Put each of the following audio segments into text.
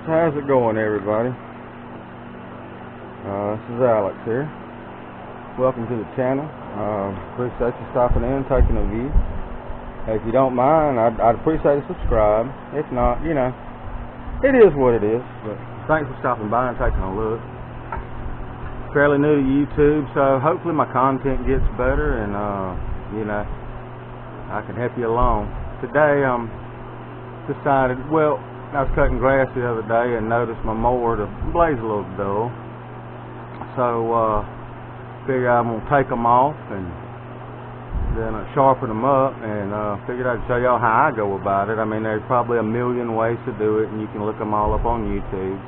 How's it going, everybody? This is Alex here. Welcome to the channel. Appreciate you stopping in, taking a view. If you don't mind, I'd appreciate a subscribe. If not, you know, it is what it is. But thanks for stopping by and taking a look. Fairly new to YouTube, so hopefully my content gets better and you know, I can help you along. Today decided, well, I was cutting grass the other day and noticed my mower, the blade's a little dull. So figured I'm going to take them off and then sharpen them up, and figured I'd show y'all how I go about it. I mean, there's probably a million ways to do it, and you can look them all up on YouTube.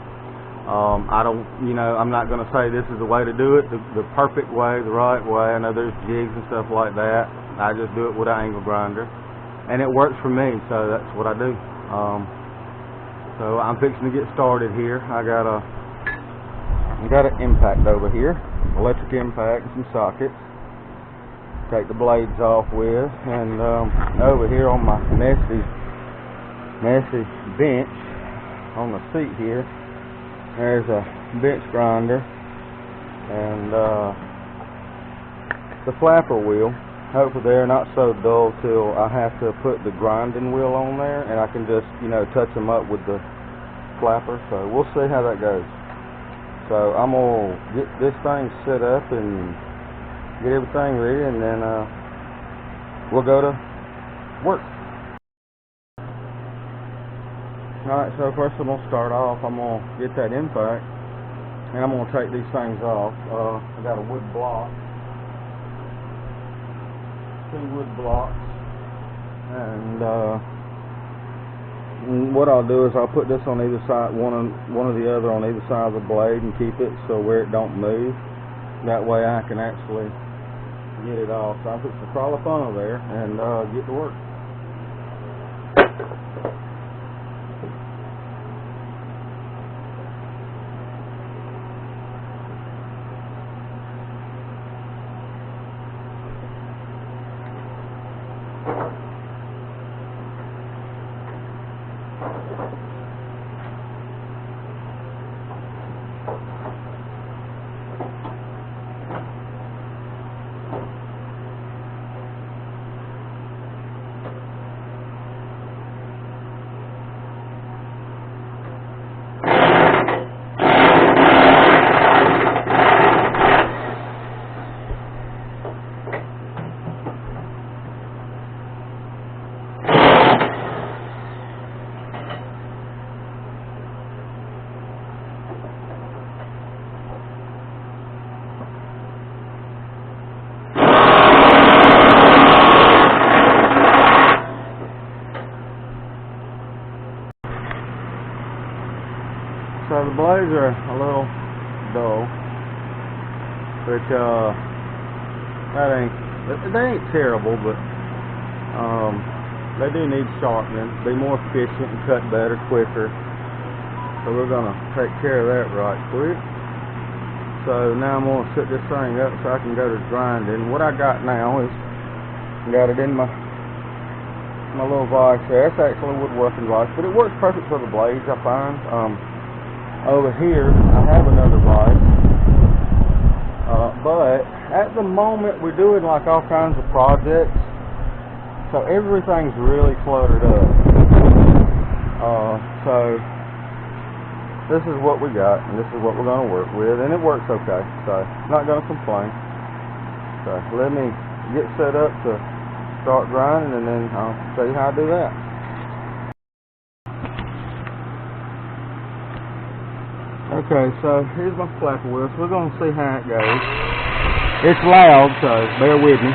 I don't, you know, I'm not going to say this is the way to do it, the perfect way, the right way. I know there's jigs and stuff like that. I just do it with an angle grinder, and it works for me, so that's what I do. So I'm fixing to get started here. I got an impact over here, electric impact, and some sockets. Take the blades off with, and over here on my messy bench on the seat here, there's a bench grinder and the flapper wheel. Hopefully they're not so dull till I have to put the grinding wheel on there, and I can just, you know, touch them up with the flapper. So we'll see how that goes. So I'm gonna get this thing set up and get everything ready, and then we'll go to work. Alright, so first I'm gonna start off. I'm gonna get that impact, and I'm gonna take these things off. I got a wood block. 2 wood blocks, and what I'll do is I'll put this on either side, one or the other on either side of the blade, and keep it so where it don't move. That way I can actually get it off. So I'm just to crawl up under there and get to work. So the blades are a little dull, but they ain't terrible, but they do need sharpening, be more efficient and cut better, quicker. So we're gonna take care of that right quick. So now I'm gonna set this thing up so I can go to grinding. What I got now is got it in my little vise there. It's actually a woodworking vise, but it works perfect for the blades, I find. Over here I have another vise, but at the moment we're doing like all kinds of projects, so everything's really cluttered up. So this is what we got, and this is what we're going to work with, and it works okay, so not going to complain. So let me get set up to start grinding, and then I'll show you how I do that. Okay, so here's my flapper wheel, so we're going to see how it goes. It's loud, so bear with me.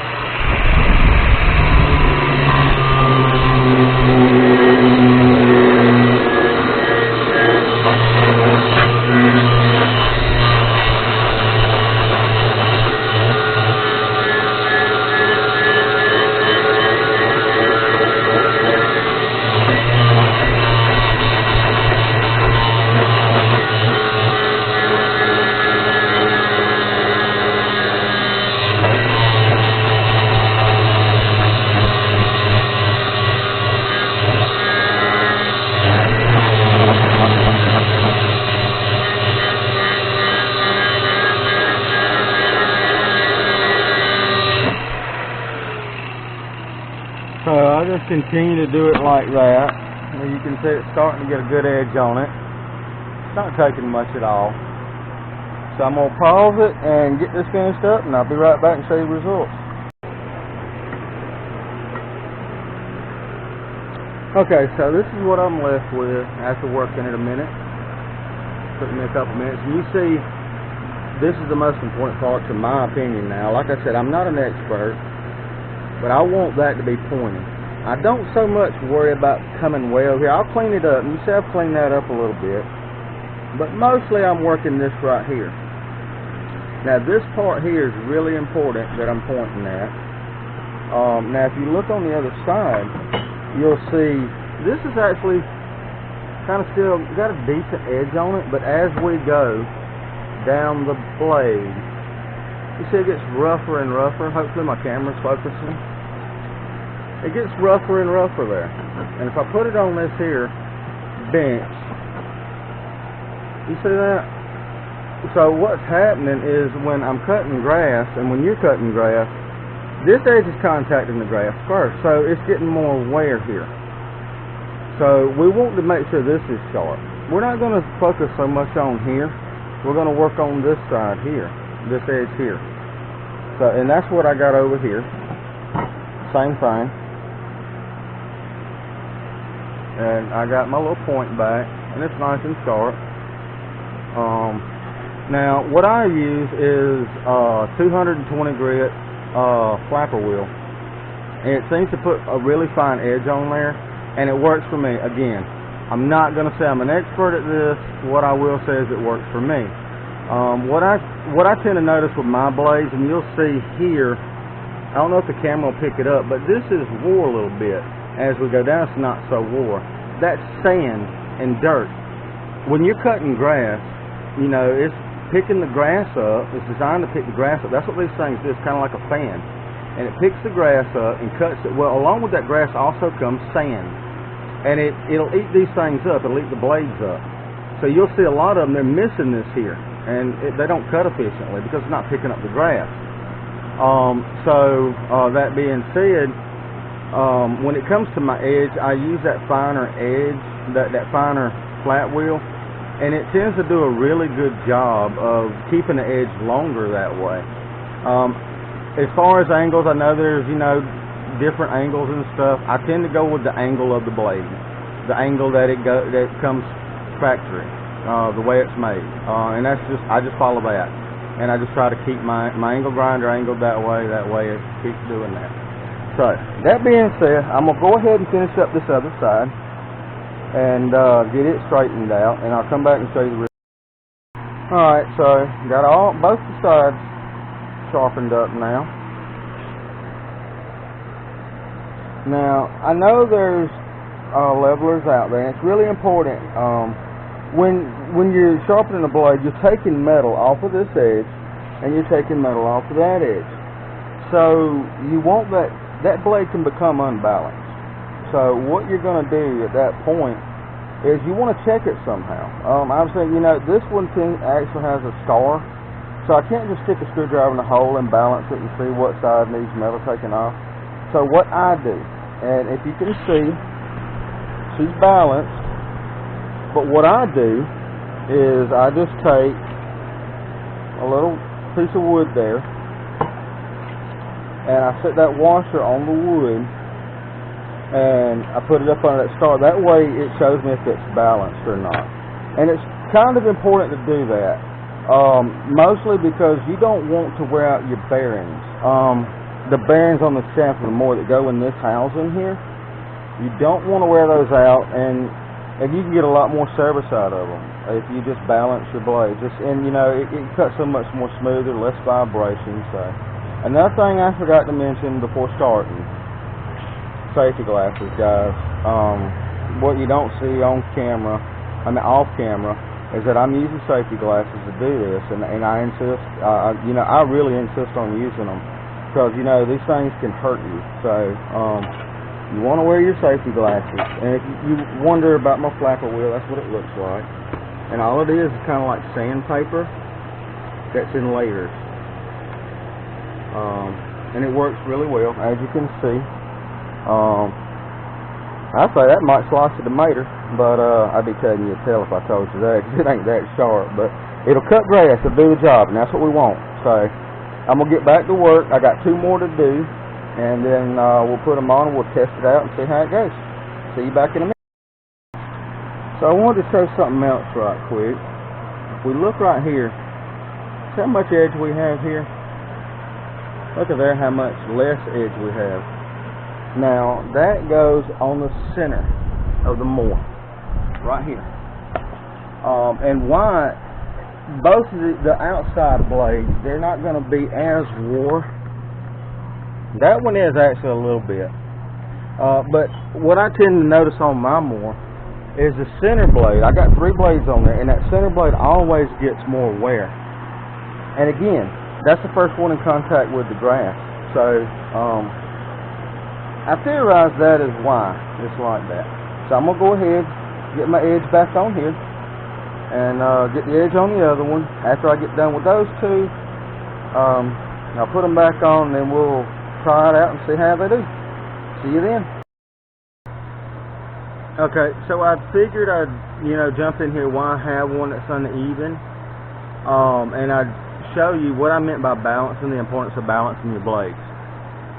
continue to do it like that. And you can see it's starting to get a good edge on it. It's not taking much at all. So I'm going to pause it and get this finished up, and I'll be right back and show you the results. Okay, so this is what I'm left with after working it a minute. Took me a couple minutes. And you see, this is the most important part to my opinion now. Like I said, I'm not an expert, but I want that to be pointy. I don't so much worry about coming well here. I'll clean it up, and you see I've cleaned that up a little bit. But mostly I'm working this right here. Now this part here is really important that I'm pointing at. Now if you look on the other side, you'll see this is actually kind of still got a decent edge on it, but as we go down the blade, you see it gets rougher and rougher. Hopefully my camera's focusing. It gets rougher and rougher there. And if I put it on this here bench, you see that? So what's happening is when I'm cutting grass, and when you're cutting grass, this edge is contacting the grass first, so it's getting more wear here. So we want to make sure this is sharp. We're not going to focus so much on here. We're going to work on this side here, this edge here. So, and that's what I got over here. Same thing. And I got my little point back, and it's nice and sharp. Now what I use is 220 grit flapper wheel, and it seems to put a really fine edge on there, and it works for me. Again, I'm not going to say I'm an expert at this. What I will say is it works for me. What I tend to notice with my blades, and you'll see here, I don't know if the camera will pick it up, but this is wore a little bit. As we go down, it's not so wore. That's sand and dirt. When you're cutting grass, you know, it's picking the grass up. It's designed to pick the grass up. That's what these things do. It's kind of like a fan. And it picks the grass up and cuts it. Well, along with that grass also comes sand. And it'll eat these things up. It'll eat the blades up. So you'll see a lot of them, they're missing this here. And they don't cut efficiently because it's not picking up the grass. That being said, when it comes to my edge, I use that finer edge, that finer flat wheel. And it tends to do a really good job of keeping the edge longer that way. As far as angles, I know there's, you know, different angles and stuff. I tend to go with the angle of the blade, the angle that that comes factory, the way it's made, and that's just, I just follow that, and I just try to keep my angle grinder angled that way. That way it keeps doing that. So that being said, I'm gonna go ahead and finish up this other side and get it straightened out, and I'll come back and show you the result. Alright, so got both the sides sharpened up now. Now I know there's levelers out there, and it's really important when you're sharpening a blade, you're taking metal off of this edge and you're taking metal off of that edge. So you want that blade can become unbalanced. So what you're going to do at that point is you want to check it somehow. I'm saying, you know, this one actually has a scar, so I can't just stick a screwdriver in the hole and balance it and see what side needs metal taken off. So what I do, and if you can see, she's balanced, but what I do is I just take a little piece of wood there and I set that washer on the wood and I put it up under that star. That way it shows me if it's balanced or not. And it's kind of important to do that, mostly because you don't want to wear out your bearings. The bearings on the shaft of the mower that go in this housing here, you don't want to wear those out, and you can get a lot more service out of them if you just balance your blade. And you know, it cuts so much more smoother, less vibration. So another thing I forgot to mention before starting, safety glasses, guys. What you don't see on camera, I mean off camera, is that I'm using safety glasses to do this, and I insist, you know, I really insist on using them, because you know these things can hurt you. So you want to wear your safety glasses. And if you wonder about my flapper wheel, that's what it looks like. And all it is kind of like sandpaper that's in layers, and it works really well, as you can see. I say that might slice a tomato, but I'd be telling you to tell if I told you that, 'cause it ain't that sharp. But it'll cut grass, it'll do the job, and that's what we want. So I'm going to get back to work. I got 2 more to do, and then we'll put them on and we'll test it out and see how it goes. See you back in a minute. So I wanted to show something else right quick. If we look right here, see how much edge we have here? Look at there how much less edge we have. Now that goes on the center of the mower, right here. And why? Both of the outside blades, they're not going to be as wore. That one is actually a little bit. But what I tend to notice on my mower is the center blade. I got 3 blades on there, and that center blade always gets more wear. And again, that's the first one in contact with the grass. So I theorize that is why it's like that. So I'm going to go ahead, get my edge back on here, and get the edge on the other one. After I get done with those 2, I'll put them back on, and then we'll try it out and see how they do. See you then. Okay, so I figured I'd, jump in here while I have one that's uneven, and I'd show you what I meant by balancing, the importance of balancing your blades.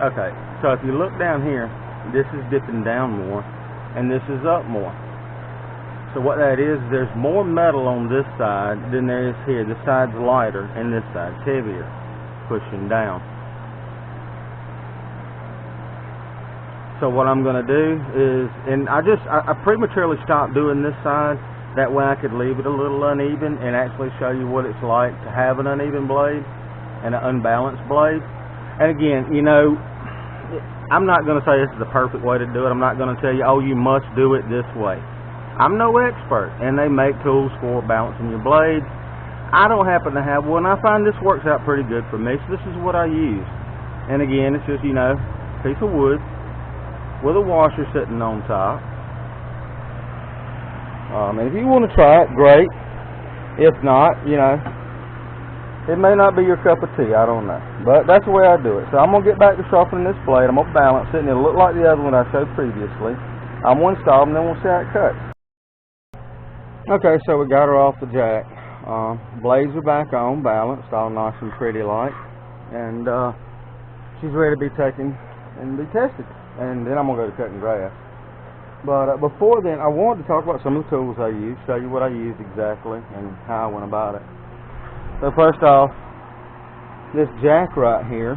Okay, so if you look down here, this is dipping down more, and this is up more. So what that is, there's more metal on this side than there is here. This side's lighter, and this side's heavier, pushing down. So what I'm going to do is, and I prematurely stopped doing this side, that way I could leave it a little uneven and actually show you what it's like to have an uneven blade and an unbalanced blade. And again, I'm not going to say this is the perfect way to do it. I'm not going to tell you, oh, you must do it this way. I'm no expert, and they make tools for balancing your blades. I don't happen to have one. I find this works out pretty good for me, so this is what I use. And again, it's just, a piece of wood with a washer sitting on top. And if you want to try it, great. If not, it may not be your cup of tea, I don't know. But that's the way I do it. So I'm going to get back to sharpening this blade. I'm going to balance it, and it'll look like the other one I showed previously. I'm going to install them, and then we'll see how it cuts. Okay, so we got her off the jack. Blades are back on, balanced, all nice and pretty like. And she's ready to be taken and be tested. And then I'm going to go to cutting grass. But before then, I wanted to talk about some of the tools I use, show you what I used exactly and how I went about it. So first off, this jack right here,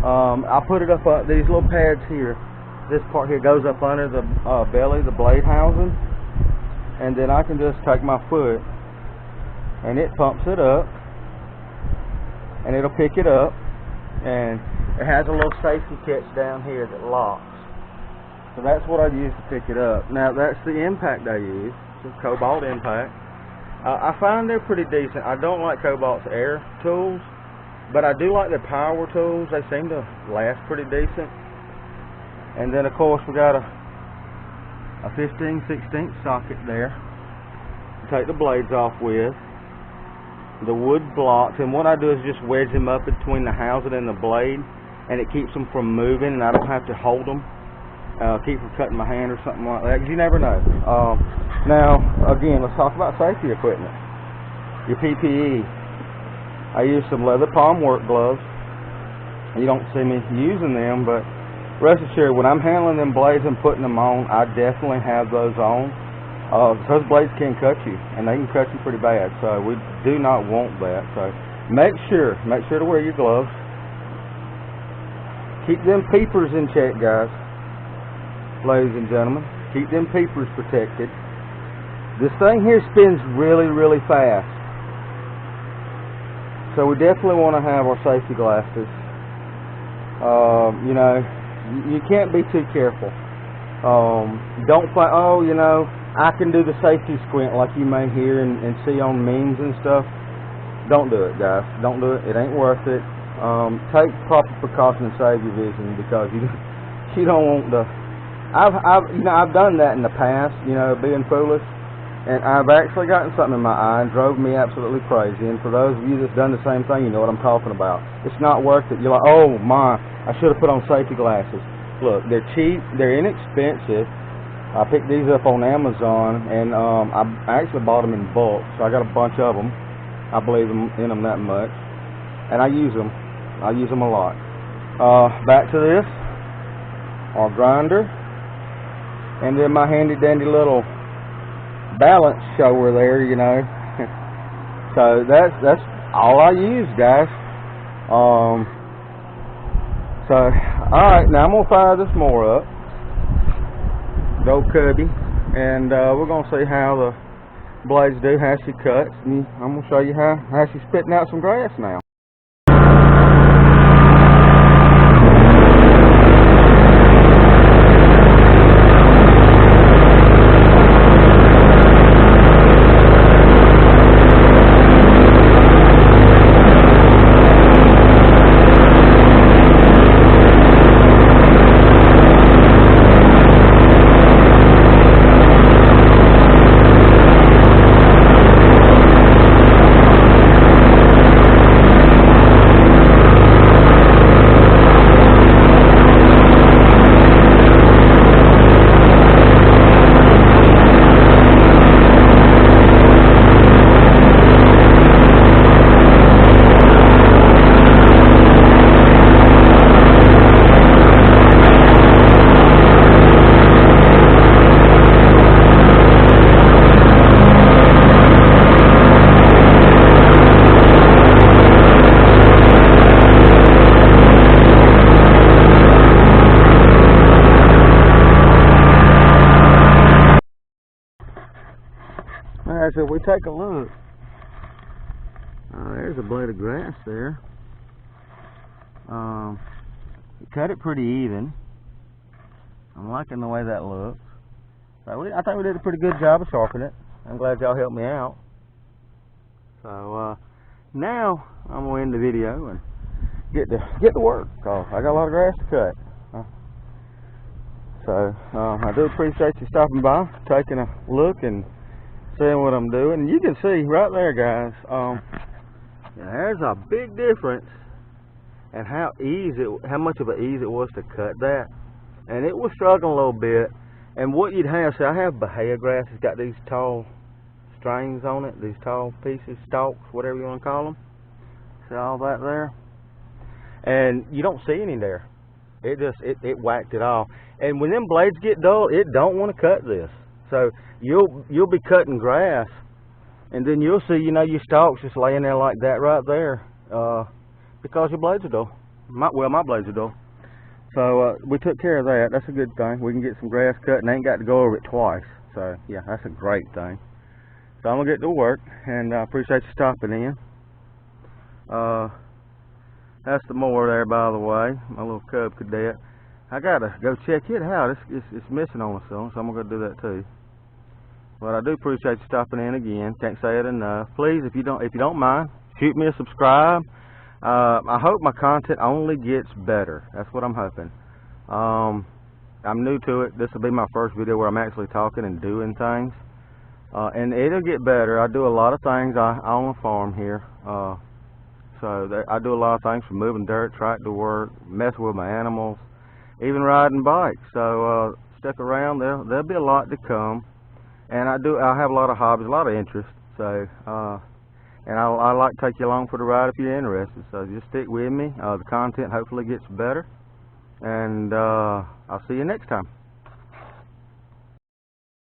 I put it up, these little pads here. This part here goes up under the belly, the blade housing. And then I can just take my foot, and it pumps it up, and it'll pick it up. And it has a little safety catch down here that locks. So that's what I use to pick it up. Now that's the impact I use. It's a Cobalt impact. I find they're pretty decent. I don't like Cobalt's air tools, but I do like their power tools. They seem to last pretty decent. And then of course we got a 15/16 socket there to take the blades off with. The wood blocks, and what I do is just wedge them up between the housing and the blade, and it keeps them from moving, and I don't have to hold them, keep from cutting my hand or something like that, because you never know. Now, again, let's talk about safety equipment. Your PPE. I use some leather palm work gloves. You don't see me using them, but rest assured, when I'm handling them blades and putting them on, I definitely have those on. Those blades can cut you, and they can cut you pretty bad, so we do not want that. So make sure to wear your gloves. Keep them peepers in check, guys, ladies and gentlemen. Keep them peepers protected. This thing here spins really, really fast, so we definitely want to have our safety glasses. You can't be too careful. Don't think, I can do the safety squint like you may hear and see on memes and stuff. Don't do it, guys. Don't do it. It ain't worth it. Take proper precaution and save your vision, because you don't want to. I've done that in the past, being foolish, and I've actually gotten something in my eye and drove me absolutely crazy. And for those of you that's done the same thing, you know what I'm talking about. It's not worth it. You're like, oh my, I should have put on safety glasses. Look, they're cheap, they're inexpensive. I picked these up on Amazon, and I actually bought them in bulk, so I got a bunch of them. I believe in them that much, and I use them. I use them a lot. Back to this, our grinder, and then my handy dandy little balance shower there, you know. So that's all I use, guys. So alright, now I'm gonna fire this mower up, the old cubby, and we're gonna see how the blades do, how she cuts, and I'm gonna show you how she's spitting out some grass now. Alright, so if we take a look, there's a blade of grass there. Cut it pretty even. I'm liking the way that looks. So I think we did a pretty good job of sharpening it. I'm glad y'all helped me out. So now I'm gonna end the video and get to work. Cause I got a lot of grass to cut. So I do appreciate you stopping by, taking a look, and seeing what I'm doing. And you can see right there, guys, there's a big difference and how much of an ease it was to cut that. And it was struggling a little bit. And what you'd have, see, I have Bahia grass. It's got these tall strings on it, these tall pieces, stalks, whatever you want to call them. See all that there? And you don't see any there. It just it whacked it off. And when them blades get dull, it don't want to cut this. So you'll be cutting grass, and then you'll see, you know, your stalks just laying there like that right there, because your blades are dull. My blades are dull. So we took care of that. That's a good thing. We can get some grass cut and ain't got to go over it twice. So yeah, that's a great thing. So I'm gonna get to work, and I appreciate you stopping in. That's the mower there, by the way, my little cub cadet. I gotta go check it out. It's missing on us, so I'm gonna go do that too. But I do appreciate you stopping in again. Can't say it enough. Please, if you don't mind, shoot me a subscribe. I hope my content only gets better. That's what I'm hoping. I'm new to it. This will be my first video where I'm actually talking and doing things, and it'll get better. I do a lot of things. I own a farm here, so I do a lot of things, from moving dirt, tractor work, messing with my animals, even riding bikes. So stick around. There'll be a lot to come. And I have a lot of hobbies, a lot of interests. So and I like to take you along for the ride if you're interested. So just stick with me. The content hopefully gets better, and I'll see you next time.